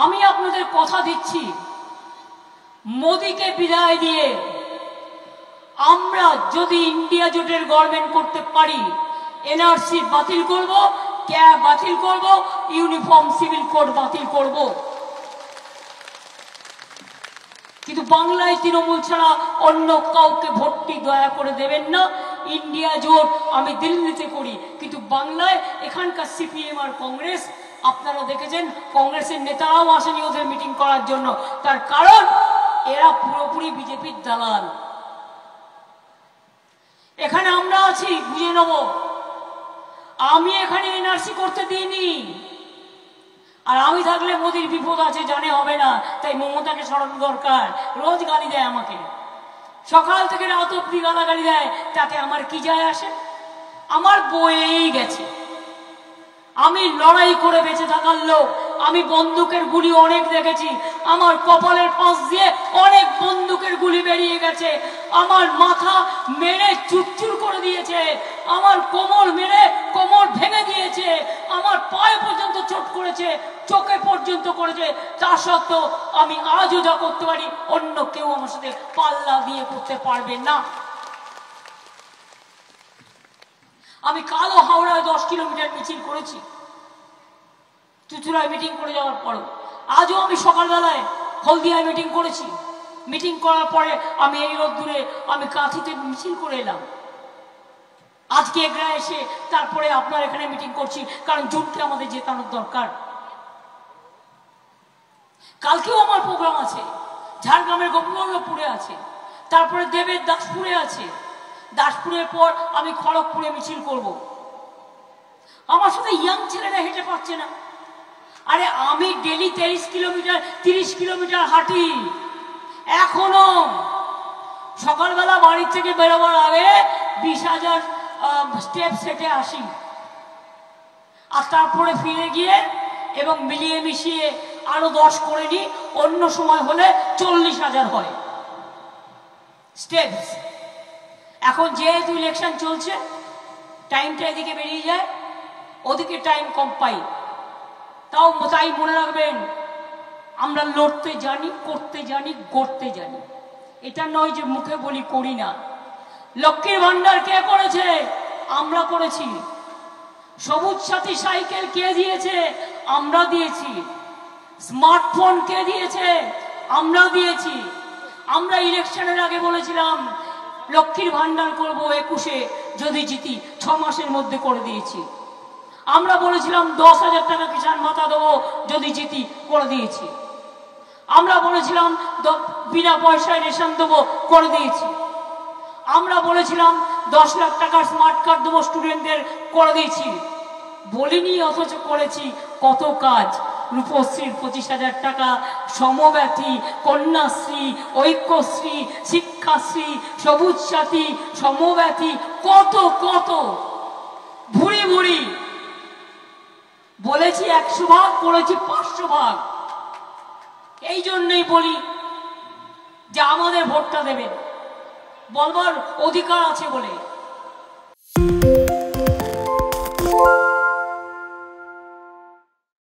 আমি আপনাদের কথা দিচ্ছি, মোদীকে বিদায় দিয়ে আমরা যদি ইন্ডিয়া জোটের গভর্নমেন্ট করতে পারি, এনআরসি বাতিল করব, ক্যাব বাতিল করব, ইউনিফর্ম সিভিল কোড বাতিল করব। কিন্তু বাংলায় তৃণমূল ছাড়া অন্য কাউকে ভোটটি দয়া করে দেবেন না। ইন্ডিয়া জোট আমি দিল্লিতে করি, কিন্তু বাংলায় এখানকার সিপিএম আর কংগ্রেস, আপনারা দেখেছেন কংগ্রেসের নেতারাও আসেনি ওদের মিটিং করার জন্য। তার কারণ এরা পুরোপুরি বিজেপির দালাল। এখানে আমরা আছি, বুঝে নেব। আমি এখানে এনআরসি করতে দিইনি, আর আমি থাকলে মোদির বিপদ আছে, জানে হবে না, তাই মমতাকে সরানো দরকার। রোজ গালি দেয় আমাকে, সকাল থেকে রাত অব্দি গালাগালি দেয়, তাতে আমার কি যায় আসে? আমার বয়েই গেছে। আমি লড়াই করে বেঁচে থাকার লোক, আমি বন্দুকের গুলি অনেক দেখেছি, আমার কপালের পাশ দিয়ে অনেক বন্দুকের গুলি বেরিয়ে গেছে, আমার মাথা মেরে চুরচুর করে দিয়েছে, আমার কোমর মেরে কোমর ভেঙে দিয়েছে, আমার পায়ে পর্যন্ত চোট করেছে, চোখে পর্যন্ত করেছে। তা সত্ত্বেও আমি আজও যা করতে পারি অন্য কেউ আমার সাথে পাল্লা দিয়ে করতে পারবে না। আমি কালো হাওড়ায় 10 কিলোমিটার মিছিল করেছি, চুচুড়ায় মিটিং করে যাওয়ার পরও। আজও আমি সকালবেলায় হলদিয়ায় মিটিং করেছি। মিটিং করার পরে আমি এই রোদ্দুরে আমি কাঁথিতে মিছিল করে এলাম। আজকে এগরা এসে তারপরে আপনার এখানে মিটিং করছি, কারণ জুটকে আমাদের জেতানোর দরকার। কালকেও আমার প্রোগ্রাম আছে, ঝাড়গ্রামের গোপীবল্লভপুরে আছে, তারপরে দেবের দাসপুরে আছে, দাসপুরের পর আমি খড়গপুরে মিছিল করব। আমার সাথে ইয়াং ছেলেরা হেঁটে পাচ্ছে না। আরে আমি ডেলি 30 কিলোমিটার হাঁটি। এখনো সকালবেলা বাড়ি থেকে বেরোবার আগে 20,000 স্টেপস হেঁটে আসি, আর তারপরে ফিরে গিয়ে এবং মিলিয়ে মিশিয়ে আরো 10 করে নিই। অন্য সময় হলে 40,000 হয় স্টেপস। এখন যেহেতু ইলেকশন চলছে, টাইমটা এদিকে বেরিয়ে যায়, ওদিকে টাইম কম পাই। তাই মনে রাখবেন, আমরা লড়তে জানি, করতে জানি, গড়তে জানি। এটা নয় যে মুখে বলি করি না। লক্ষ্মীর ভান্ডার কে করেছে? আমরা করেছি। সবুজ সাথী সাইকেল কে দিয়েছে? আমরা দিয়েছি। স্মার্টফোন কে দিয়েছে? আমরা দিয়েছি। আমরা ইলেকশনের আগে বলেছিলাম লক্ষ্মীর ভান্ডার করব 21-এ যদি জিতি, 6 মাসের মধ্যে করে দিয়েছি। আমরা বলেছিলাম 10,000 টাকা কিষাণ ভাতা দেবো যদি জিতি, করে দিয়েছি। আমরা বলেছিলাম বিনা পয়সায় রেশন দেবো, করে দিয়েছি। আমরা বলেছিলাম 10 লাখ টাকার স্মার্ট কার্ড দেবো স্টুডেন্টদের, করে দিয়েছি। বলিনি, অথচ করেছি কত কাজ। রূপশ্রীর 25,000 টাকা, সমব্যথী, কন্যাশ্রী, ঐক্যশ্রী, শিক্ষাশ্রী, সবুজ সাথী, সমব্যথী, কত কত ভুড়ি ভুড়ি বলেছি। 100 ভাগ করেছি 500 ভাগ। এই জন্যই বলি যে আমাদের ভোটটা দেবেন, বলবার অধিকার আছে বলে।